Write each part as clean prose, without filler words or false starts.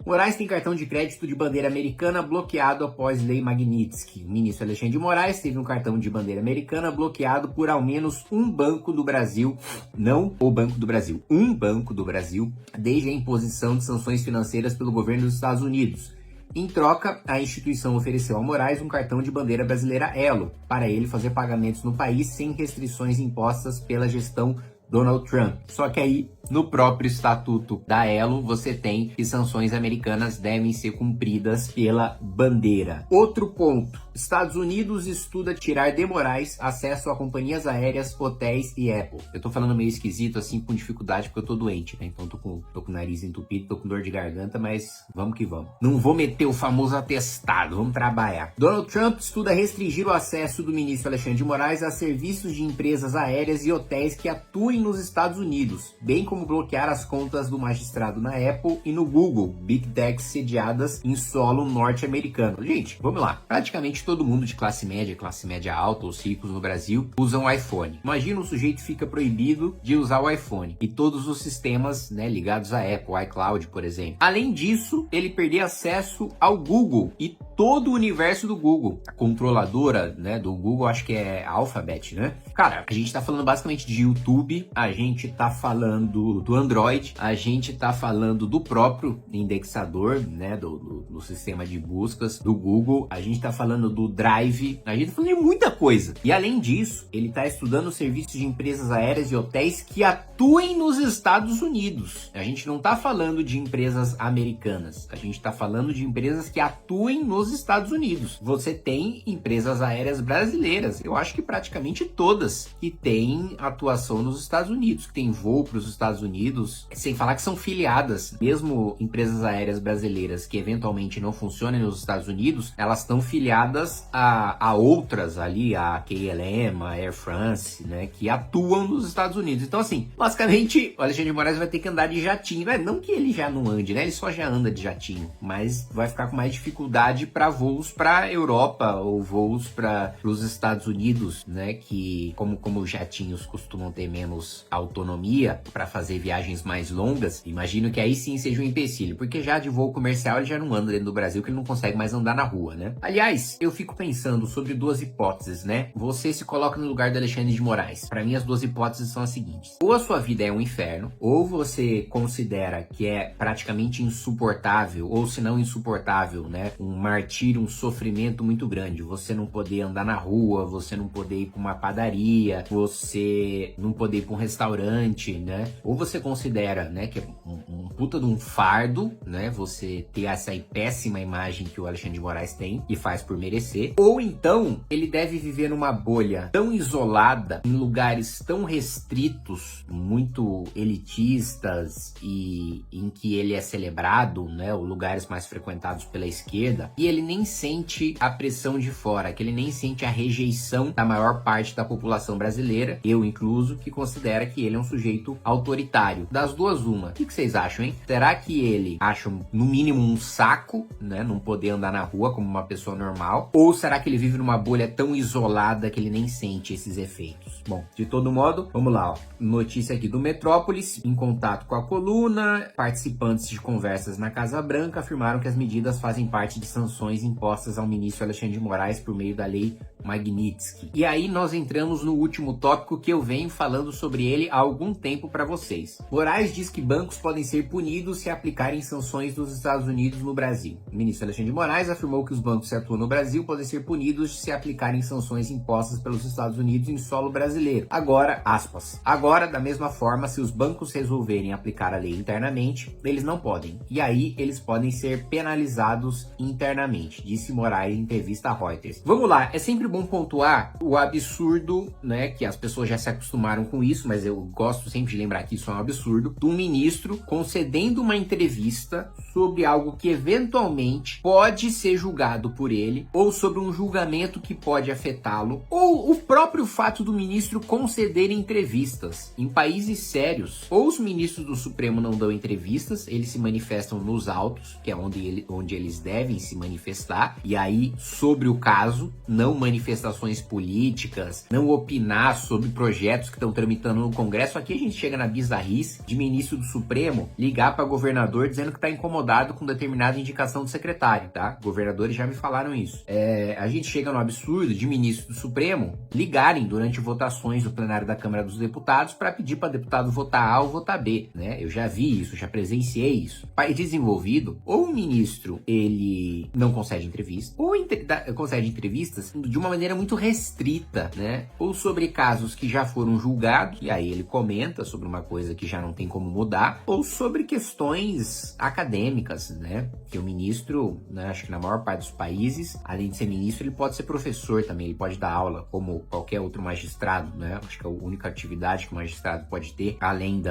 Moraes tem cartão de crédito de bandeira americana bloqueado após lei Magnitsky. O ministro Alexandre de Moraes teve um cartão de bandeira americana bloqueado por ao menos um banco do Brasil, não o Banco do Brasil, um banco do Brasil, desde a imposição de sanções financeiras pelo governo dos Estados Unidos. Em troca, a instituição ofereceu ao Moraes um cartão de bandeira brasileira Elo, para ele fazer pagamentos no país sem restrições impostas pela gestão Donald Trump. Só que aí, no próprio estatuto da Elo, você tem que sanções americanas devem ser cumpridas pela bandeira. Outro ponto, Estados Unidos estuda tirar de Moraes acesso a companhias aéreas, hotéis e Apple. Eu tô falando meio esquisito, assim, com dificuldade, porque eu tô doente, né? Então tô com o nariz entupido, tô com dor de garganta, mas vamos que vamos. Não vou meter o famoso atestado, vamos trabalhar. Donald Trump estuda restringir o acesso do ministro Alexandre de Moraes a serviços de empresas aéreas e hotéis que atuem nos Estados Unidos, bem como bloquear as contas do magistrado na Apple e no Google, Big Techs sediadas em solo norte-americano. Gente, vamos lá. Praticamente todo mundo de classe média alta ou ricos no Brasil usam iPhone. Imagina, o sujeito fica proibido de usar o iPhone e todos os sistemas, né, ligados à Apple, iCloud, por exemplo. Além disso, ele perder acesso ao Google e todo o universo do Google. A controladora, né, do Google, acho que é Alphabet, né? Cara, a gente tá falando basicamente de YouTube, a gente tá falando do Android, a gente tá falando do próprio indexador, né, do sistema de buscas do Google, a gente tá falando do Drive, a gente tá falando de muita coisa. E além disso, ele tá estudando serviços de empresas aéreas e hotéis que atuem nos Estados Unidos. A gente não tá falando de empresas americanas, a gente tá falando de empresas que atuem nos Estados Unidos. Você tem empresas aéreas brasileiras, eu acho que praticamente todas, que têm atuação nos Estados Unidos, que tem voo para os Estados Unidos, sem falar que são filiadas. Mesmo empresas aéreas brasileiras que eventualmente não funcionem nos Estados Unidos, elas estão filiadas a outras ali, a KLM, a Air France, né, que atuam nos Estados Unidos. Então, assim, basicamente, o Alexandre de Moraes vai ter que andar de jatinho. Não que ele já não ande, né? Ele só já anda de jatinho, mas vai ficar com mais dificuldade para voos para Europa ou voos para os Estados Unidos, né, que como os jatinhos costumam ter menos autonomia para fazer viagens mais longas, imagino que aí sim seja um empecilho, porque já de voo comercial ele já não anda dentro do Brasil, que ele não consegue mais andar na rua, né? Aliás, eu fico pensando sobre duas hipóteses, né? Você se coloca no lugar do Alexandre de Moraes. Para mim, as duas hipóteses são as seguintes: ou a sua vida é um inferno, ou você considera que é praticamente insuportável, ou se não insuportável, né? Um martírio, um sofrimento muito grande. Você não poder andar na rua, você não poder ir para uma padaria, você não poder ir para um restaurante, né? Ou você considera, né, que é um puta de um fardo, né, você ter essa péssima imagem que o Alexandre de Moraes tem e faz por merecer, ou então ele deve viver numa bolha tão isolada, em lugares tão restritos, muito elitistas e em que ele é celebrado, né, os lugares mais frequentados pela esquerda, e ele nem sente a pressão de fora, que ele nem sente a rejeição da maior parte da população brasileira, eu incluso, que considera que ele é um sujeito autoritário. Das duas, uma. O que vocês acham, hein? Será que ele acha, no mínimo, um saco, né, não poder andar na rua como uma pessoa normal? Ou será que ele vive numa bolha tão isolada que ele nem sente esses efeitos? Bom, de todo modo, vamos lá, ó. Notícia aqui do Metrópolis: em contato com a coluna, participantes de conversas na Casa Branca afirmaram que as medidas fazem parte de sanções impostas ao ministro Alexandre de Moraes por meio da lei Magnitsky. E aí nós entramos no último tópico que eu venho falando sobre ele há algum tempo para vocês. Moraes diz que bancos podem ser punidos se aplicarem sanções dos Estados Unidos no Brasil. O ministro Alexandre de Moraes afirmou que os bancos que atuam no Brasil podem ser punidos se aplicarem sanções impostas pelos Estados Unidos em solo brasileiro. Agora, aspas, agora, da mesma forma, se os bancos resolverem aplicar a lei internamente, eles não podem. E aí, eles podem ser penalizados internamente, disse Moraes em entrevista à Reuters. Vamos lá, é sempre bom pontuar o absurdo, né, que as pessoas já se acostumaram com isso, mas eu gosto sempre de lembrar que isso é um absurdo, do ministro concedendo uma entrevista sobre algo que eventualmente pode ser julgado por ele, ou sobre um julgamento que pode afetá-lo, ou o próprio fato do ministro conceder entrevistas em países sérios. Ou os ministros do Supremo não dão entrevistas, eles se manifestam nos autos, que é onde eles devem se manifestar, e aí, sobre o caso, não manifestar manifestações políticas, não opinar sobre projetos que estão tramitando no Congresso. Aqui a gente chega na bizarrice de ministro do Supremo ligar para governador dizendo que está incomodado com determinada indicação do secretário, tá? Governadores já me falaram isso. A gente chega no absurdo de ministros do Supremo ligarem durante votações do plenário da Câmara dos Deputados para pedir para deputado votar A ou votar B, né? Eu já vi isso, já presenciei isso. País desenvolvido, ou o ministro ele não concede entrevista, ou concede entrevistas de uma maneira muito restrita, né? Ou sobre casos que já foram julgados, e aí ele comenta sobre uma coisa que já não tem como mudar, ou sobre questões acadêmicas, né? Que o ministro, né, acho que na maior parte dos países, além de ser ministro, ele pode ser professor também, ele pode dar aula, como qualquer outro magistrado, né? Acho que a única atividade que o magistrado pode ter, além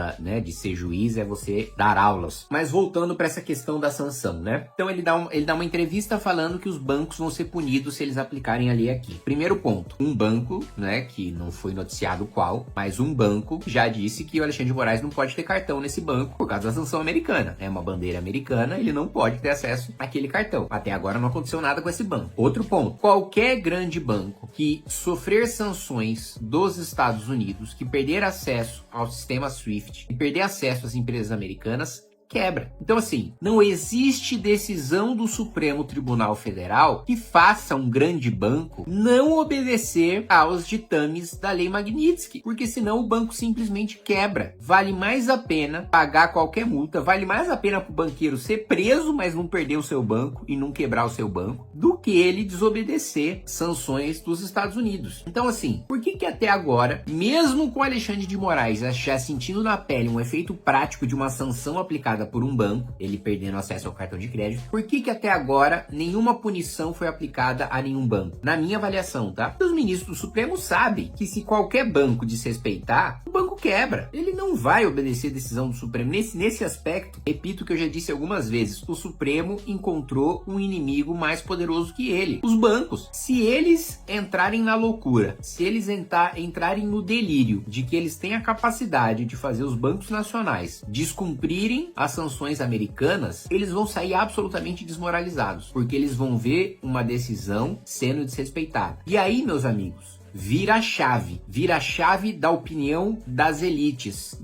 de ser juiz, é você dar aulas. Mas voltando para essa questão da sanção, né? Então ele dá uma entrevista falando que os bancos vão ser punidos se eles aplicarem a lei aqui. Primeiro ponto, um banco, né, que não foi noticiado qual, mas um banco já disse que o Alexandre de Moraes não pode ter cartão nesse banco por causa da sanção americana. É uma bandeira americana, ele não pode ter acesso àquele cartão. Até agora não aconteceu nada com esse banco. Outro ponto, qualquer grande banco que sofrer sanções dos Estados Unidos, que perder acesso ao sistema SWIFT e perder acesso às empresas americanas, quebra. Então, assim, não existe decisão do Supremo Tribunal Federal que faça um grande banco não obedecer aos ditames da Lei Magnitsky, porque senão o banco simplesmente quebra. Vale mais a pena pagar qualquer multa, vale mais a pena para o banqueiro ser preso, mas não perder o seu banco e não quebrar o seu banco, do que ele desobedecer sanções dos Estados Unidos. Então, assim, por que até agora, mesmo com Alexandre de Moraes já sentindo na pele um efeito prático de uma sanção aplicada por um banco, ele perdendo acesso ao cartão de crédito, por que até agora nenhuma punição foi aplicada a nenhum banco? Na minha avaliação, tá? Os ministros do Supremo sabem que se qualquer banco desrespeitar, o banco quebra. Ele não vai obedecer a decisão do Supremo. Nesse aspecto, repito o que eu já disse algumas vezes, o Supremo encontrou um inimigo mais poderoso que ele, os bancos. Se eles entrarem na loucura, se eles entrarem no delírio de que eles têm a capacidade de fazer os bancos nacionais descumprirem as sanções americanas, eles vão sair absolutamente desmoralizados, porque eles vão ver uma decisão sendo desrespeitada. E aí, meus amigos, vira a chave da opinião das elites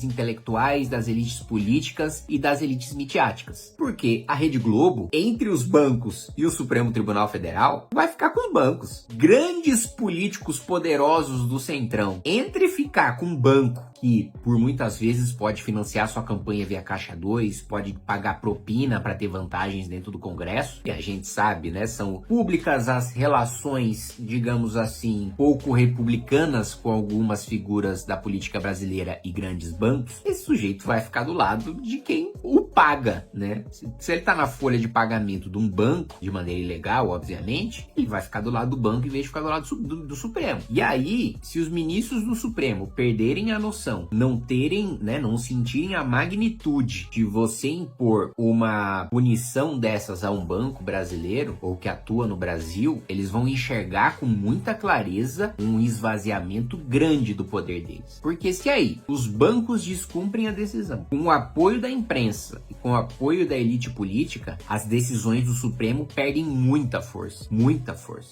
intelectuais, das elites políticas e das elites midiáticas. Porque a Rede Globo, entre os bancos e o Supremo Tribunal Federal, vai ficar com os bancos. Grandes políticos poderosos do Centrão, entre ficar com um banco que por muitas vezes pode financiar sua campanha via Caixa 2, pode pagar propina para ter vantagens dentro do Congresso, e a gente sabe, né, são públicas as relações, digamos assim, pouco republicanas com algumas figuras da política brasileira e grandes bancos. Esse sujeito vai ficar do lado de quem o paga, né? Se ele tá na folha de pagamento de um banco, de maneira ilegal, obviamente, ele vai ficar do lado do banco em vez de ficar do lado do Supremo. E aí, se os ministros do Supremo perderem a noção, não terem, né, não sentirem a magnitude de você impor uma punição dessas a um banco brasileiro ou que atua no Brasil, eles vão enxergar com muita clareza um esvaziamento grande do poder deles. Porque se aí os bancos descumprem a decisão, com o apoio da imprensa e com o apoio da elite política, as decisões do Supremo perdem muita força, muita força.